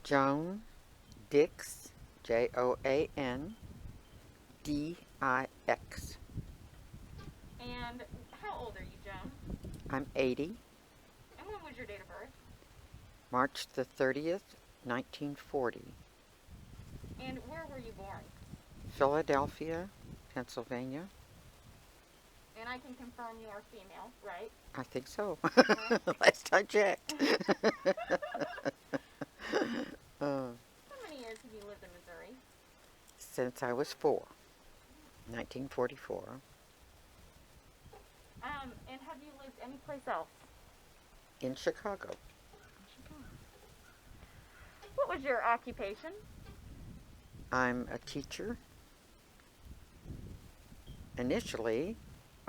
Joan Dix, Joan Dix. And how old are you, Joan? I'm 80, And when was your date of birth? March the 30th, 1940. And where were you born? Philadelphia, Pennsylvania. And I can confirm you are female, right? I think so. Right? Last I checked. How many years have you lived in Missouri? Since I was 4, 1944. And have you lived anyplace else? In Chicago. What was your occupation? I'm a teacher. Initially,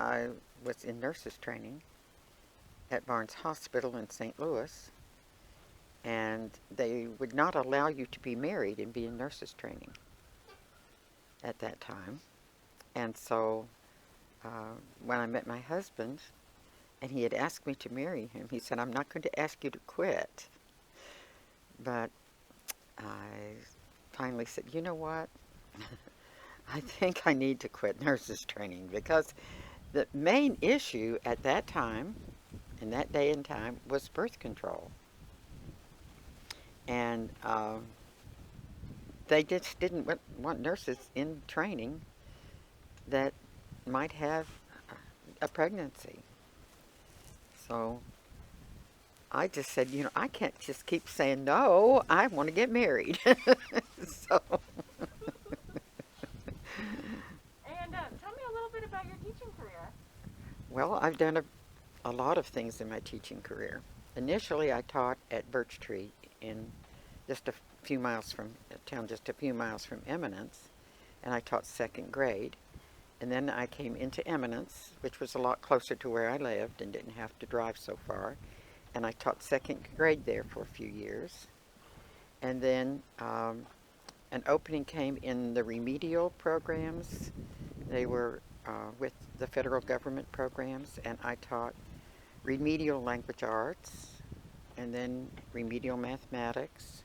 I was in nurses training at Barnes Hospital in St. Louis, and they would not allow you to be married and be in nurses training at that time. And so when I met my husband, and he had asked me to marry him, he said, "I'm not going to ask you to quit." But I finally said, "You know what? I think I need to quit nurses training because the main issue at that time, in that day and time, was birth control. And they just didn't want nurses in training that might have a pregnancy. So I just said, I can't just keep saying no. I want to get married. So, And tell me a little bit about your teaching career. well, I've done a lot of things in my teaching career. Initially, I taught at Birch Tree in just a few miles from a town, just a few miles from Eminence, and I taught second grade. And then I came into Eminence, which was a lot closer to where I lived and didn't have to drive so far. And I taught second grade there for a few years. And then an opening came in the remedial programs. They were with the federal government programs, and I taught remedial language arts, and then remedial mathematics,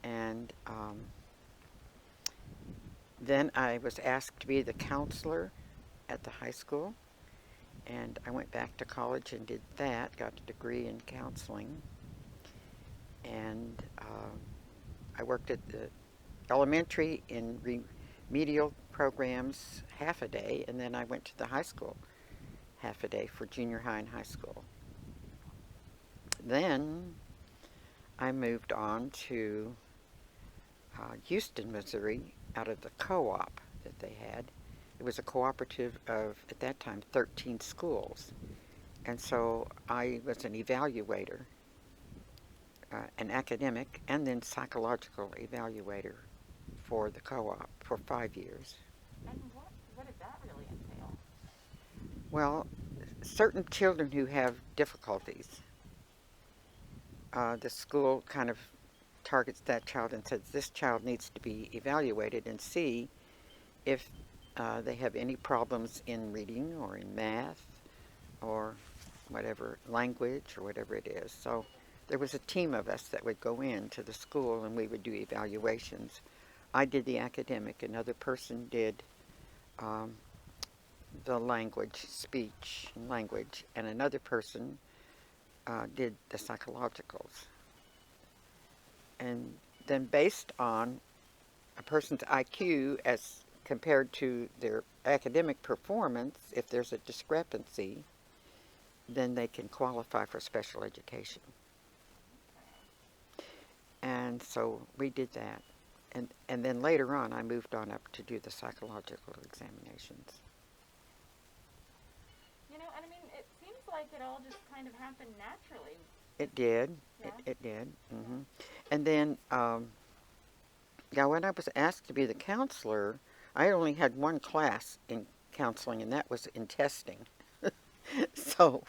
and then I was asked to be the counselor at the high school, and I went back to college and did that, got a degree in counseling, and I worked at the elementary in remedial programs half a day, and then I went to the high school half a day for junior high and high school. Then I moved on to Houston, Missouri, out of the co-op that they had. It was a cooperative of, at that time, 13 schools. And so I was an evaluator, an academic, and then psychological evaluator for the co-op for 5 years. And what did that really entail? Well, certain children who have difficulties, the school kind of targets that child and says this child needs to be evaluated and see if they have any problems in reading or in math or whatever language or whatever it is. So there was a team of us that would go into the school and we would do evaluations. I did the academic, another person did um, the language, speech and language, and another person did the psychologicals. And then based on a person's IQ as compared to their academic performance, if there's a discrepancy, then they can qualify for special education. And so we did that. And then later on, I moved on up to do the psychological examinations. And I mean, it seems like it all just kind of happened naturally. It did. Yeah. It did. Hmm. And then, yeah, when I was asked to be the counselor, I only had one class in counseling, and that was in testing. So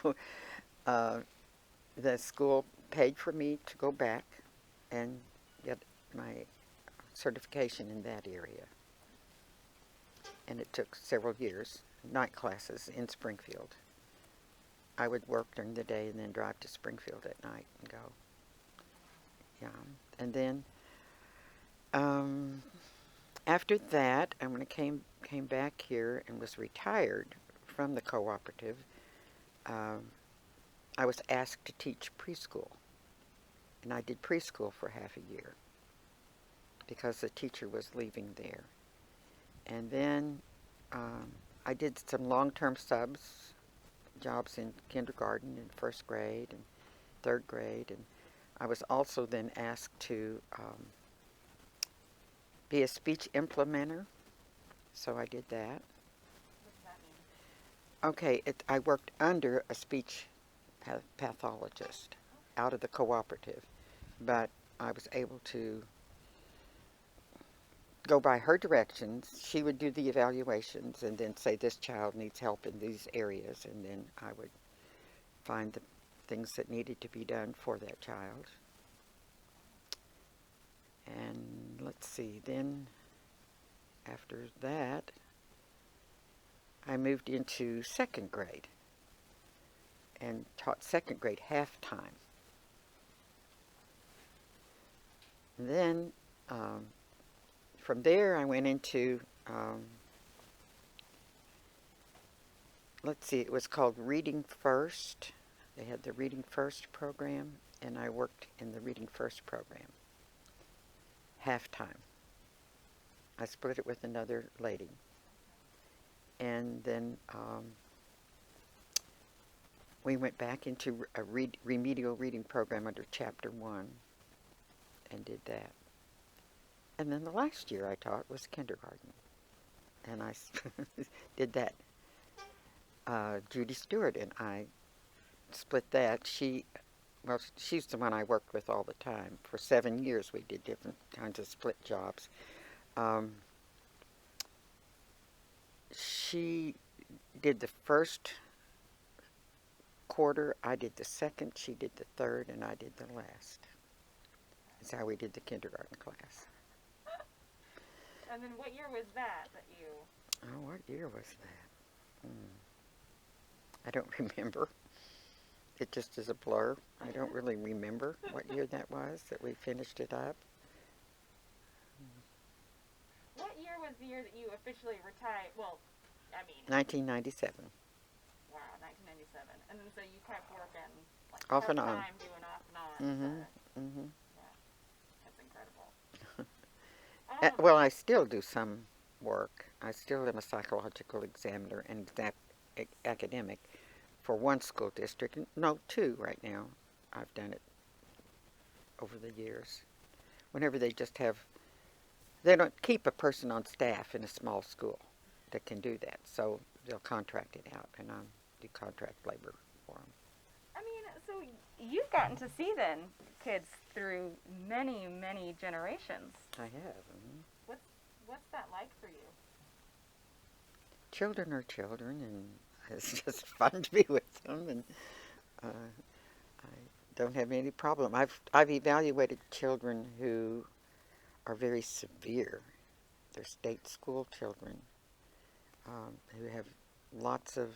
uh, the school paid for me to go back and get my certification in that area. And it took several years, night classes in Springfield. I would work during the day and then drive to Springfield at night and go. Yeah, And then after that, when I came back here and was retired from the cooperative, um, I was asked to teach preschool. And I did preschool for half a year because the teacher was leaving there. And then I did some long-term subs jobs in kindergarten and first grade and third grade. And I was also then asked to be a speech implementer. So I did that. What does that mean? Okay, I worked under a speech pathologist out of the cooperative, but I was able to go by her directions. She would do the evaluations and then say this child needs help in these areas, and then I would find the things that needed to be done for that child. And let's see, then after that, I moved into second grade and taught second grade half-time. Then from there I went into, let's see, it was called Reading First. They had the Reading First program, and I worked in the Reading First program, half-time. I split it with another lady. And then we went back into a remedial reading program under Chapter 1 and did that. And then the last year I taught was kindergarten. And I did that. Judy Stewart and I split that. She's the one I worked with all the time. For 7 years we did different kinds of split jobs. She did the first quarter, I did the second, she did the third, and I did the last. That's how we did the kindergarten class. And then what year was that you... Oh, what year was that? I don't remember. It just is a blur. I don't really remember what year that was that we finished it up. What year was the year that you officially retired? Well, I mean... 1997. Wow, 1997. And then so you kept working like Off and on. part-time, doing off and on. Yeah, that's incredible. Well, I still do some work. I still am a psychological examiner and academic for one school district. No, two right now. I've done it over the years. Whenever they just have, they don't keep a person on staff in a small school that can do that. So they'll contract it out, and I do contract labor for them. I mean, so you've gotten to see then kids through many, many generations. I have. What's that like for you? Children are children, and it's just fun to be with them, and I don't have any problem. I've evaluated children who are very severe. They're state school children who have lots of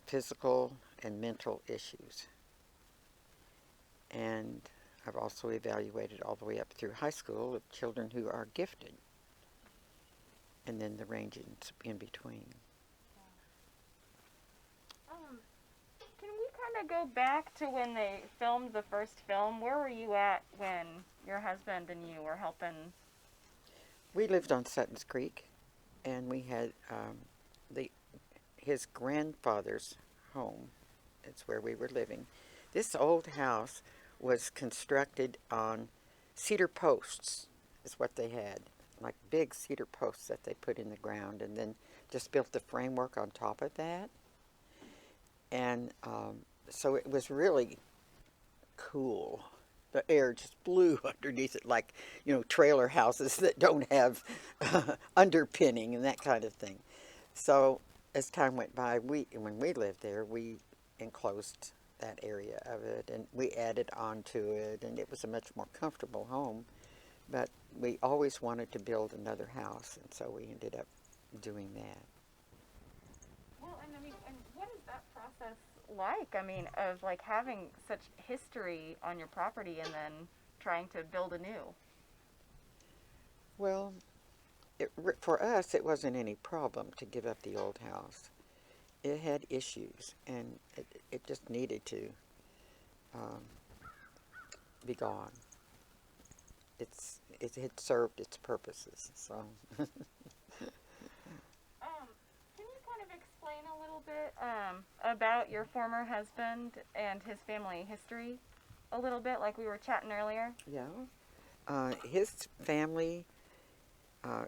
physical and mental issues. And I've also evaluated all the way up through high school of children who are gifted, and then the range in between. Can we kind of go back to when they filmed the first film? Where were you at when your husband and you were helping? We lived on Sutton's Creek, and we had his grandfather's home. That's where we were living. This old house was constructed on cedar posts, is what they had, like big cedar posts that they put in the ground, and then just built the framework on top of that. And so it was really cool. The air just blew underneath it, like, trailer houses that don't have underpinning and that kind of thing. So as time went by, when we lived there, we enclosed that area of it, and we added on to it, and it was a much more comfortable home. But we always wanted to build another house, and so we ended up doing that. Well, and I mean, and what is that process like? I mean, of like having such history on your property and then trying to build anew. Well, for us, it wasn't any problem to give up the old house. It had issues, and it just needed to um, be gone. It had served its purposes. So Can you kind of explain a little bit about your former husband and his family history? A little bit, like we were chatting earlier. yeah, his family. Uh,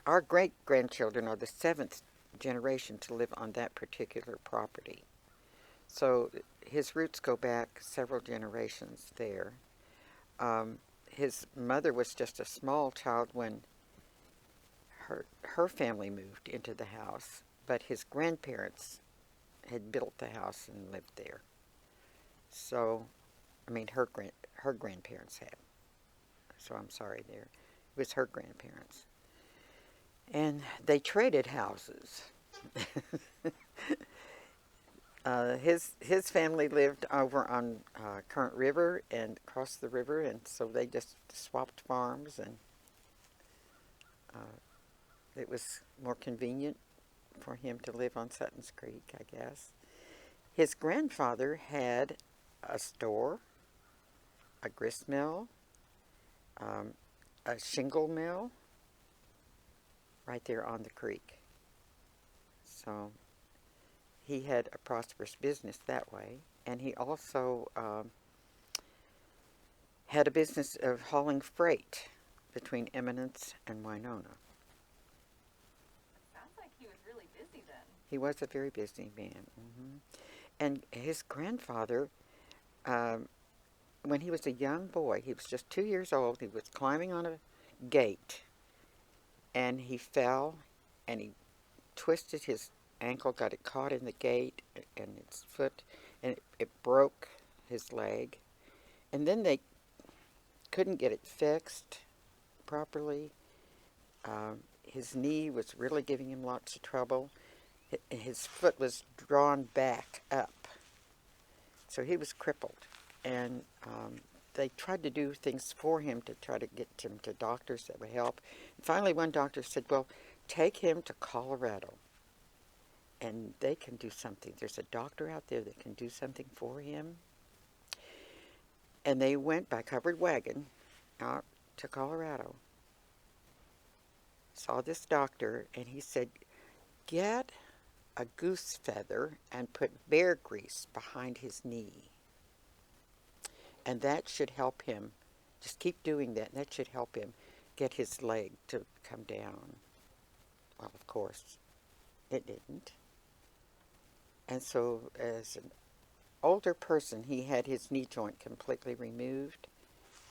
our great grandchildren are the seventh generation to live on that particular property. So his roots go back several generations there. His mother was just a small child when her family moved into the house, but his grandparents had built the house and lived there. So, I mean, her grandparents had. So I'm sorry there. It was her grandparents. And they traded houses. His family lived over on Current River and across the river, and so they just swapped farms, and it was more convenient for him to live on Sutton's Creek, I guess. His grandfather had a store, a grist mill, um, a shingle mill right there on the creek. So he had a prosperous business that way, and he also had a business of hauling freight between Eminence and Winona. Sounds like he was really busy then. He was a very busy man. And his grandfather, um, when he was a young boy, he was just 2 years old, he was climbing on a gate, and he fell, and he twisted his ankle, got it caught in the gate and its foot, and it broke his leg. And then they couldn't get it fixed properly. His knee was really giving him lots of trouble. His foot was drawn back up, so he was crippled. And they tried to do things for him to try to get him to doctors that would help. And finally, one doctor said, well, take him to Colorado, and they can do something. There's a doctor out there that can do something for him. And they went by covered wagon out to Colorado, saw this doctor, and he said, get a goose feather and put bear grease behind his knee. And that should help him. Just keep doing that, and that should help him get his leg to come down. Well, of course, it didn't. And so as an older person, he had his knee joint completely removed,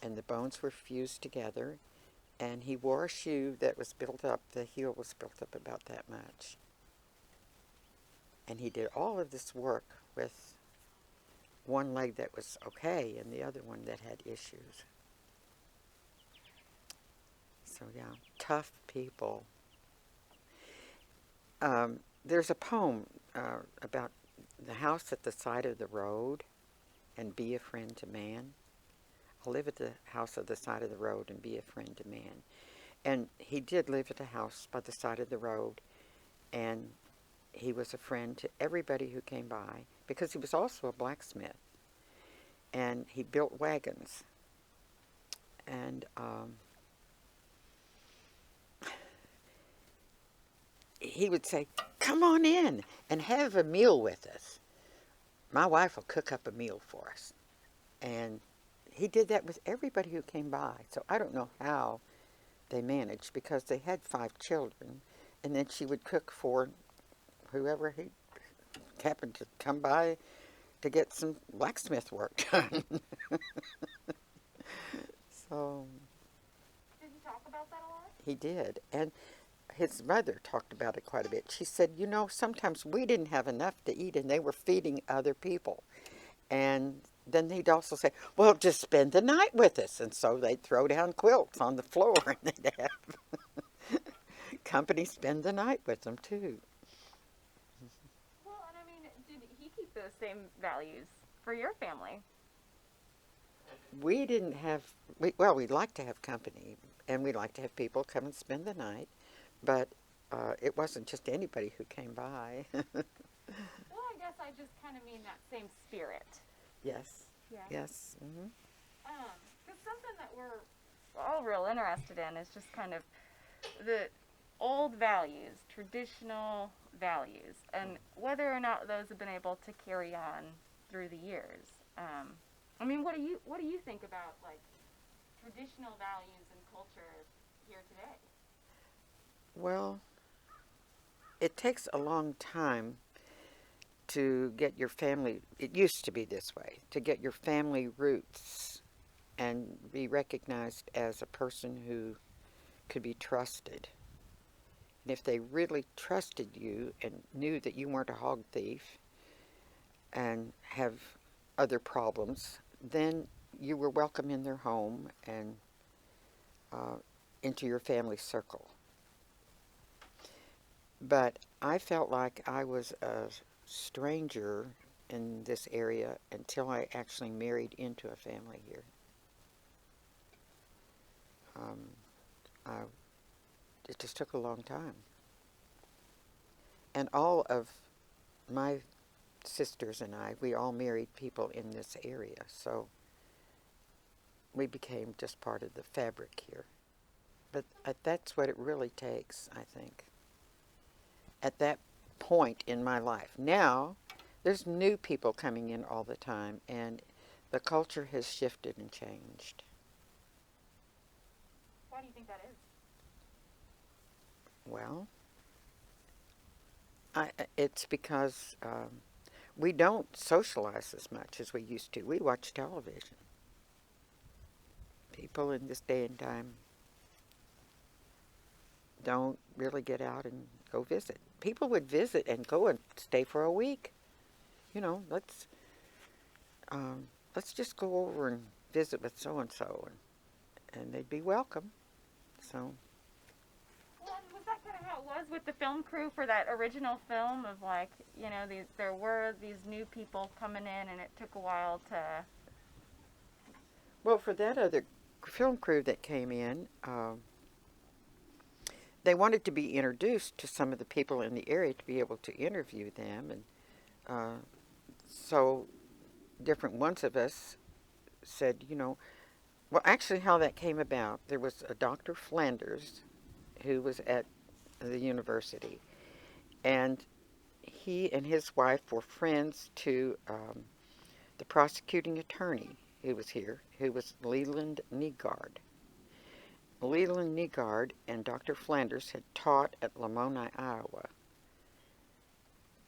and the bones were fused together, and he wore a shoe that was built up, the heel was built up about that much. And he did all of this work with one leg that was okay and the other one that had issues. So yeah, tough people. There's a poem about the house at the side of the road and be a friend to man. I'll live at the house at the side of the road and be a friend to man. And he did live at a house by the side of the road, and he was a friend to everybody who came by because he was also a blacksmith, and he built wagons. And he would say, come on in and have a meal with us. My wife will cook up a meal for us. And he did that with everybody who came by. So I don't know how they managed, because they had 5 children, and then she would cook for whoever he happened to come by to get some blacksmith work done. So Did he talk about that a lot? he did. And his mother talked about it quite a bit. She said, you know, sometimes we didn't have enough to eat and they were feeding other people. And then he'd also say, well, just spend the night with us. And so they'd throw down quilts on the floor and they'd have company spend the night with them too. Well, and I mean, did he keep values for your family? We didn't have, well, we'd like to have company, and we'd like to have people come and spend the night, but it wasn't just anybody who came by. Well, I guess I just kind of mean that same spirit. Yes. Yeah. Yes. Mm-hmm. Because something that we're all real interested in is just kind of the old values, traditional values, and whether or not those have been able to carry on through the years. I mean, what do you think about like traditional values and culture here today? Well, it takes a long time to get your family, it used to be this way, to get your family roots and be recognized as a person who could be trusted. And if they really trusted you and knew that you weren't a hog thief and have other problems, then you were welcome in their home and into your family circle. But I felt like I was a stranger in this area until I actually married into a family here. Um, I, it just took a long time. And all of my sisters and I, we all married people in this area, so we became just part of the fabric here. But that's what it really takes, I think, at that point in my life. Now, there's new people coming in all the time, and the culture has shifted and changed. Why do you think that is? Well, it's because we don't socialize as much as we used to. We watch television. People in this day and time don't really get out and go visit. People would visit and go and stay for a week. You know, let's just go over and visit with so and so, and they'd be welcome. So. Well, and was that kind of how it was with the film crew for that original film of like, you know, there were these new people coming in and it took a while to... Well, for that other film crew that came in, they wanted to be introduced to some of the people in the area to be able to interview them, and so different ones of us said, you know, well, actually, how that came about, there was a Dr. Flanders who was at the university, and he and his wife were friends to the prosecuting attorney who was here, who was Leland Nygaard. Leland Nygaard and Dr. Flanders had taught at Lamoni, Iowa,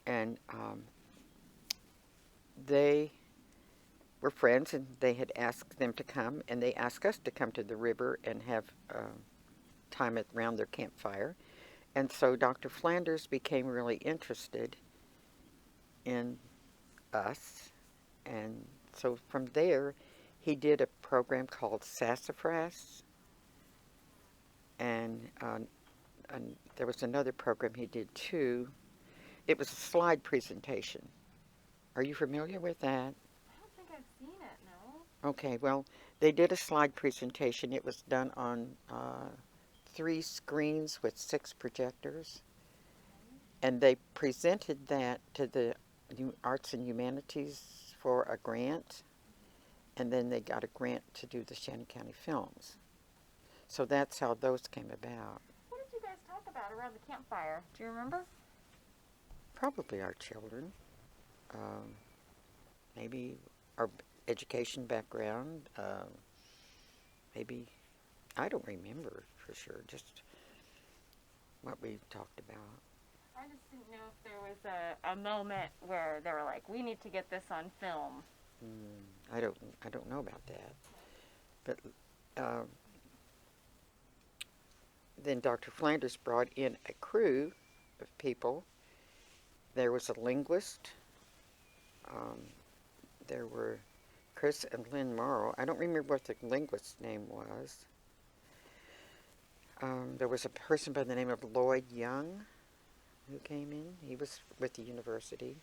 and they were friends, and they had asked them to come, and they asked us to come to the river and have time around their campfire. And so Dr. Flanders became really interested in us, and so from there he did a program called Sassafras, and there was another program he did too. It was a slide presentation. Are you familiar with that? I don't think I've seen it, no. Okay, well, they did a slide presentation. It was done on 3 screens with 6 projectors, and they presented that to the Arts and Humanities for a grant, and then they got a grant to do the Shannon County films. So that's how those came about. What did you guys talk about around the campfire? Do you remember? Probably our children, maybe our education background, maybe, I don't remember for sure, just what we talked about. I just didn't know if there was a moment where they were like, we need to get this on film. I don't know about that. But then Dr. Flanders brought in a crew of people. There was a linguist. There were Chris and Lynn Morrow. I don't remember what the linguist's name was. There was a person by the name of Lloyd Young who came in. He was with the university.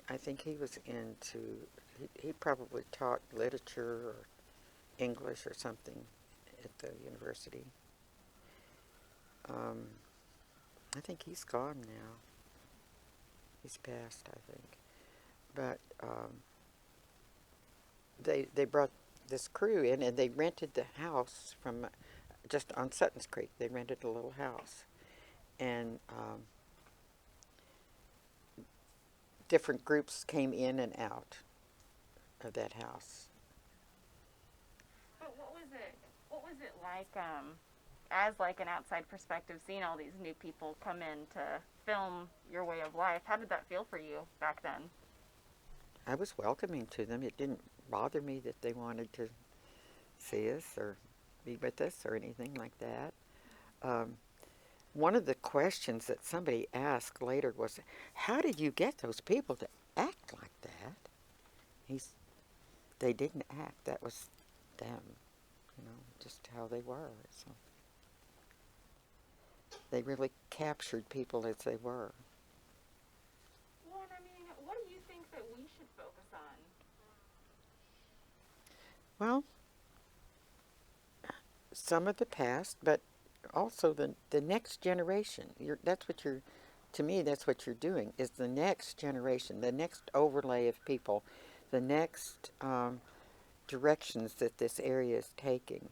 I think he was into, he probably taught literature or English or something at the university. I think he's gone now. He's passed, I think. But they brought this crew in, and they rented the house from just on Sutton's Creek. They rented a little house, and different groups came in and out of that house. But what was it like, as like an outside perspective, seeing all these new people come in to film your way of life? How did that feel for you back then? I was welcoming to them. It didn't bother me that they wanted to see us or be with us or anything like that. One of the questions that somebody asked later was, how did you get those people to act like that? They didn't act. That was them, just how they were. So they really captured people as they were. Well, and I mean, what do you think that we should focus on? Well, some of the past, but also the next generation. To me, that's what you're doing, is the next generation, the next overlay of people, the next directions that this area is taking.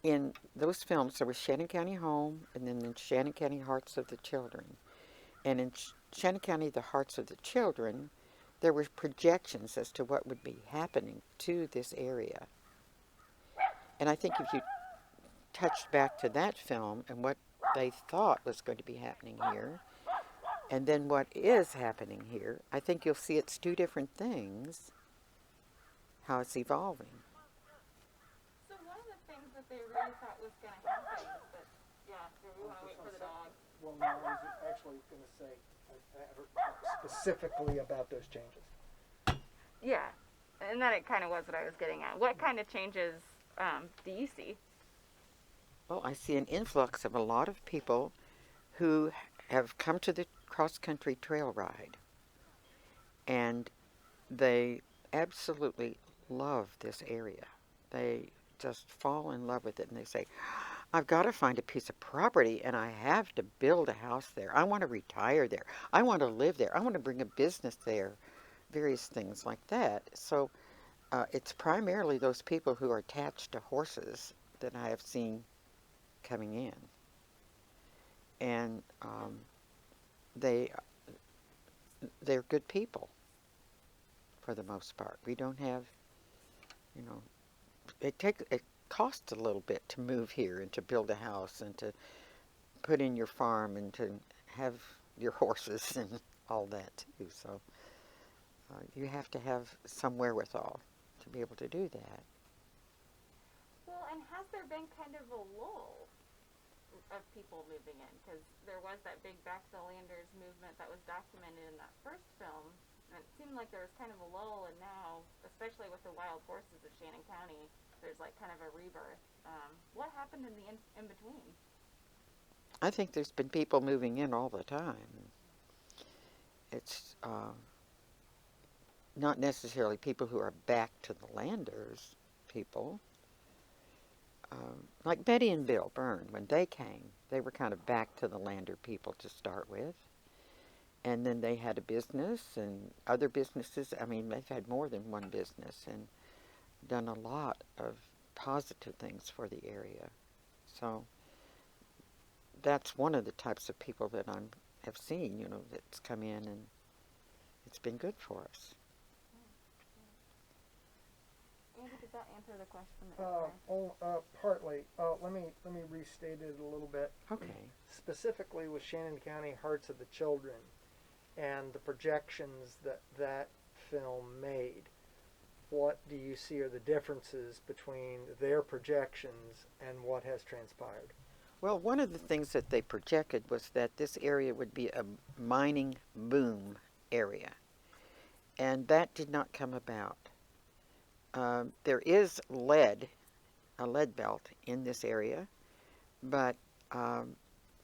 In those films, there was Shannon County Home, and then in Shannon County Hearts of the Children. And in Shannon County, the Hearts of the Children, there were projections as to what would be happening to this area. And I think if you touched back to that film and what they thought was going to be happening here, and then what is happening here, I think you'll see it's two different things, how it's evolving. So one of the things that they really thought was going to happen is that, we want to wait for the dog. Well, no, I was actually going to say specifically about those changes. Yeah, and that it kind of was what I was getting at. What kind of changes do you see? Well, I see an influx of a lot of people who have come to the cross-country trail ride, and they absolutely love this area. They just fall in love with it, and they say, I've got to find a piece of property, and I have to build a house there. I want to retire there. I want to live there. I want to bring a business there, various things like that. So it's primarily those people who are attached to horses that I have seen coming in. And they're good people for the most part. We don't have, it costs a little bit to move here and to build a house and to put in your farm and to have your horses and all that too. So you have to have some wherewithal to be able to do that. Well, and has there been kind of a lull of people moving in? Because there was that big Back to the Landers movement that was documented in that first film, and it seemed like there was kind of a lull, and now, especially with the wild horses of Shannon County, there's like kind of a rebirth. What happened in the in between? I think there's been people moving in all the time. It's not necessarily people who are back to the Landers people. Like Betty and Bill Byrne, when they came, they were kind of back to the Lander people to start with. And then they had a business and other businesses. I mean, they've had more than one business and done a lot of positive things for the area. So that's one of the types of people that I have seen, that's come in, and it's been good for us. Andy, did that answer the question that you Partly. Let me restate it a little bit. Okay. Specifically with Shannon County Hearts of the Children and the projections that film made, what do you see are the differences between their projections and what has transpired? Well, one of the things that they projected was that this area would be a mining boom area, and that did not come about. There is a lead belt in this area, but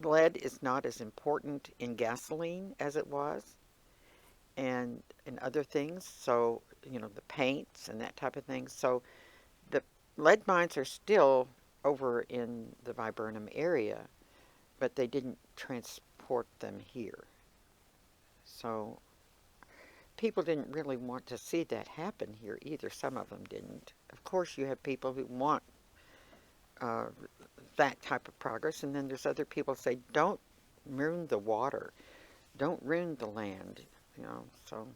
lead is not as important in gasoline as it was, and other things. So, the paints and that type of thing. So the lead mines are still over in the Viburnum area, but they didn't transport them here. So people didn't really want to see that happen here either. Some of them didn't. Of course, you have people who want uh, that type of progress, and then there's other people who say, don't ruin the water, don't ruin the land, so.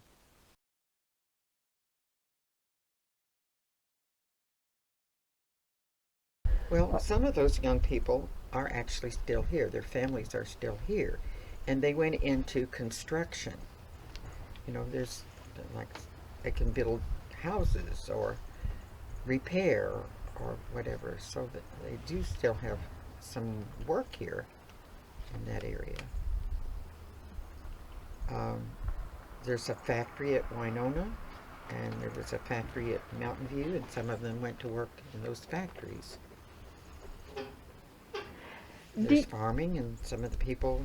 Well, some of those young people are actually still here. Their families are still here. And they went into construction. There's like they can build houses or repair or whatever, so that they do still have some work here in that area. Um, there's a factory at Winona, and there was a factory at Mountain View, and some of them went to work in those factories. There's farming, and some of the people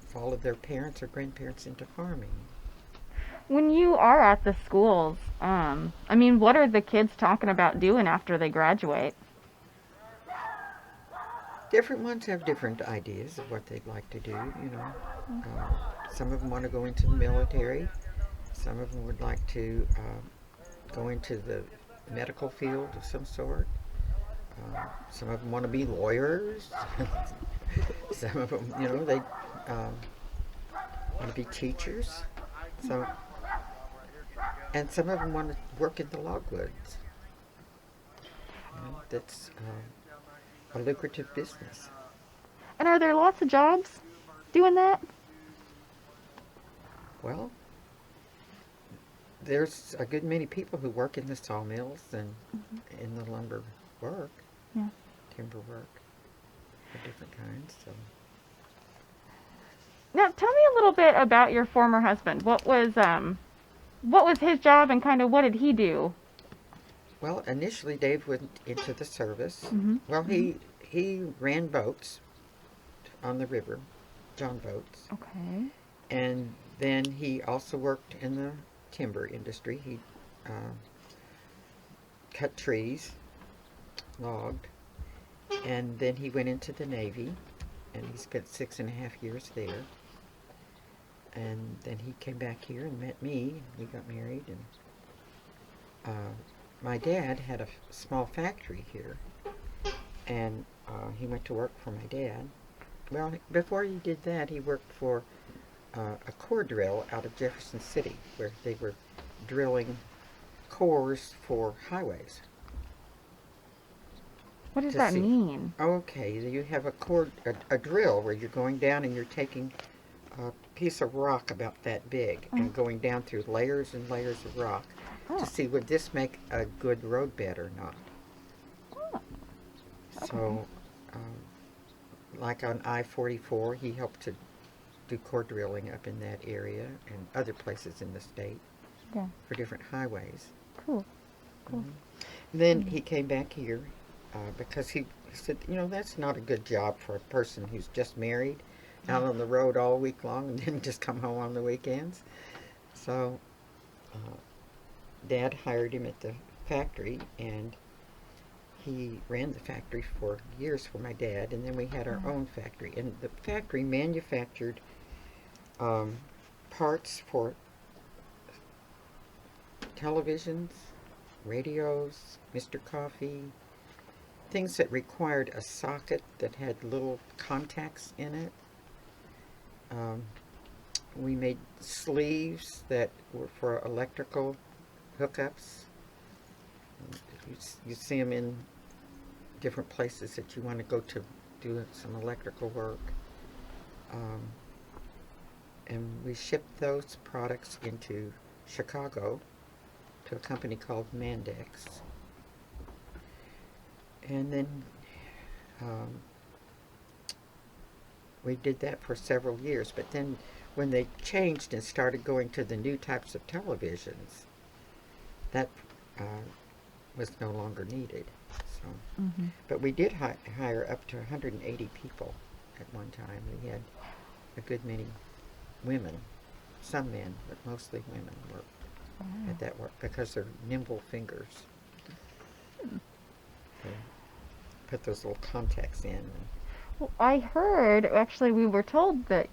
followed their parents or grandparents into farming. When you are at the schools, what are the kids talking about doing after they graduate? Different ones have different ideas of what they'd like to do, some of them want to go into the military. Some of them would like to go into the medical field of some sort. Some of them want to be lawyers. Some of them, they want to be teachers. So, and some of them want to work in the logwoods. That's a lucrative business. And are there lots of jobs doing that? Well, there's a good many people who work in the sawmills and in the lumber work, Yeah. timber work of different kinds. So. Now, tell me a little bit about your former husband. What was his job, and kind of what did he do? Well, initially Dave went into the service. Mm-hmm. Well, he ran boats on the river, John boats. Okay. And then he also worked in the timber industry. He cut trees, logged, and then he went into the Navy, and he spent 6.5 years there. And then he came back here and met me. We got married, and my dad had a small factory here, and he went to work for my dad. Well, before he did that, he worked for a core drill out of Jefferson City, where they were drilling cores for highways. What does that mean? Okay, you have a drill where you're going down and you're taking a piece of rock about that big and going down through layers and layers of rock to see would this make a good road bed or not. Okay. So, like on I-44, he helped to do core drilling up in that area and other places in the state for different highways. Cool. Cool. Then he came back here because he said, that's not a good job for a person who's just married, out on the road all week long, and then just come home on the weekends. So Dad hired him at the factory, and he ran the factory for years for my dad, and then we had our own factory. And the factory manufactured parts for televisions, radios, Mr. Coffee, things that required a socket that had little contacts in it. We made sleeves that were for electrical hookups. You see them in different places that you want to go to do some electrical work. And we shipped those products into Chicago to a company called Mandex. And then we did that for several years. But then when they changed and started going to the new types of televisions, that was no longer needed. So, but we did hire up to 180 people at one time. We had a good many women some men, but mostly women work at that work because they're nimble fingers. They put those little contacts in. Well, I heard, actually, we were told that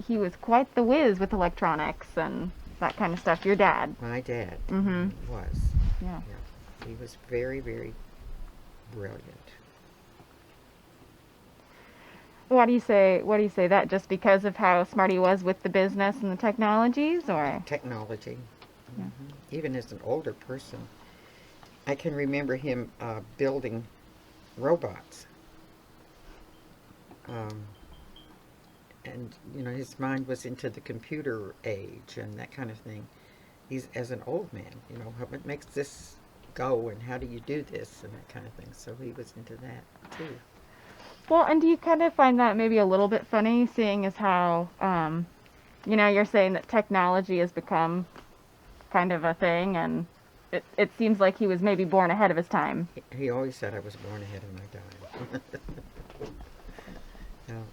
he was quite the whiz with electronics and that kind of stuff. Your dad. My dad Mm-hmm. was. Yeah. Yeah. He was very, very brilliant. Why do you say that? Just because of how smart he was with the business and the technologies, or? Technology. Yeah. Even as an older person, I can remember him building robots. And his mind was into the computer age and that kind of thing. He's as an old man, what makes this go and how do you do this and that kind of thing. So he was into that too. Well, and do you kind of find that maybe a little bit funny, seeing as how, you're saying that technology has become kind of a thing, and it seems like he was maybe born ahead of his time. He always said I was born ahead of my time. No.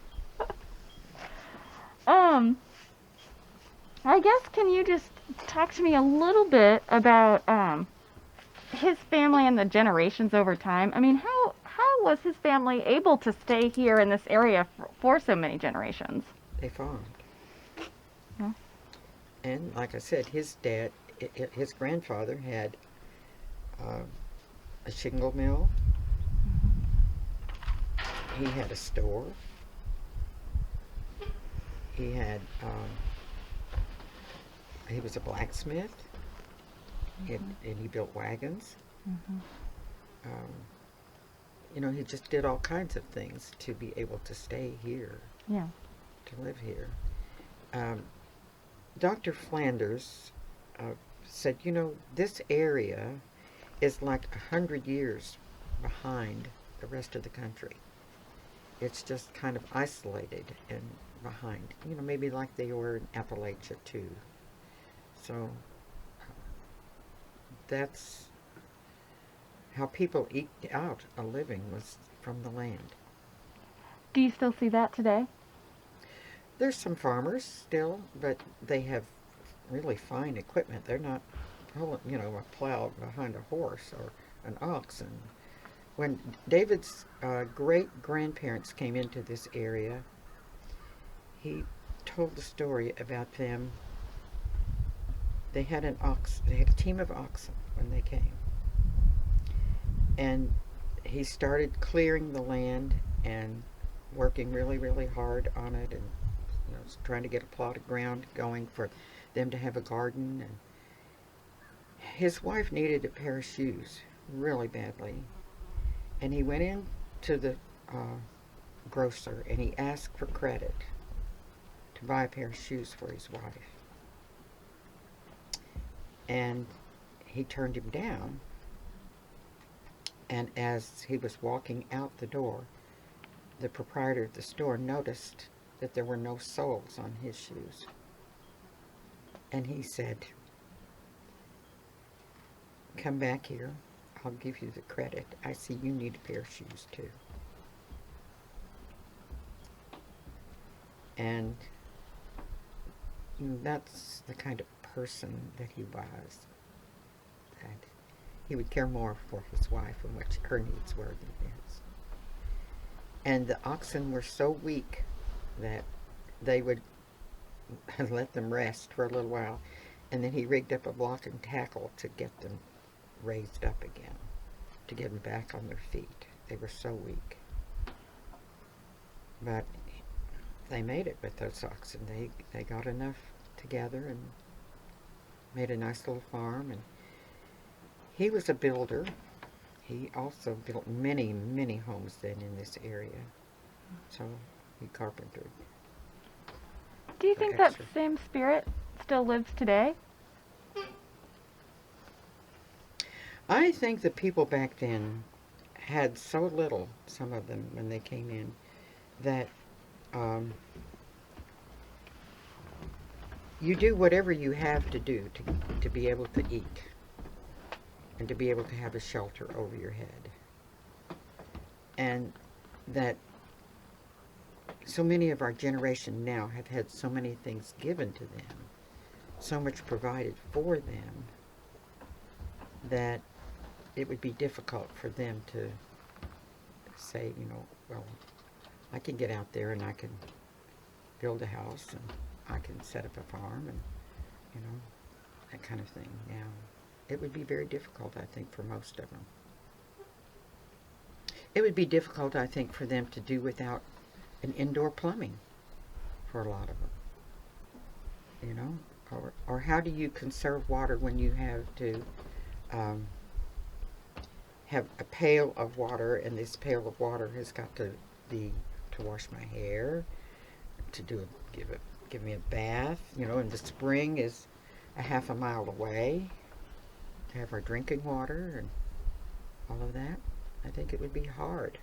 I guess, can you just talk to me a little bit about his family and the generations over time? I mean, how was his family able to stay here in this area for so many generations? They farmed. Yeah. And like I said, his dad, his grandfather had a shingle mill. He had a store. He had, he was a blacksmith. And he built wagons. He just did all kinds of things to be able to stay here. Yeah. To live here. Dr. Flanders said, this area is like 100 years behind the rest of the country. It's just kind of isolated and behind, maybe like they were in Appalachia too. So that's how people eked out a living, was from the land. Do you still see that today? There's some farmers still, but they have really fine equipment. They're not pulling, a plow behind a horse or an ox. And when David's great-grandparents came into this area, he told the story about them. They had they had a team of oxen when they came. And he started clearing the land and working really, really hard on it, and trying to get a plot of ground going for them to have a garden. And his wife needed a pair of shoes really badly, and he went in to the grocer and he asked for credit to buy a pair of shoes for his wife. And he turned him down. And as he was walking out the door, the proprietor of the store noticed that there were no soles on his shoes. And he said, "Come back here. I'll give you the credit. I see you need a pair of shoes too." And that's the kind of person that he was. That he would care more for his wife and what her needs were than his. And the oxen were so weak that they would let them rest for a little while, and then he rigged up a block and tackle to get them raised up again, to get them back on their feet. They were so weak. But they made it with those oxen. They got enough together and made a nice little farm. And he was a builder. He also built many, many homes then in this area. So he carpentered. Do you think that same spirit still lives today? I think the people back then had so little, some of them, when they came in, that you do whatever you have to do to be able to eat and to be able to have a shelter over your head. And that so many of our generation now have had so many things given to them, so much provided for them, that it would be difficult for them to say, well, I can get out there and I can build a house and I can set up a farm and, that kind of thing. Now, it would be very difficult, I think, for most of them. It would be difficult, I think, for them to do without an indoor plumbing for a lot of them, or how do you conserve water when you have to have a pail of water, and this pail of water has got to be to wash my hair, to give me a bath, and the spring is a half a mile away, to have our drinking water and all of that. I think it would be hard.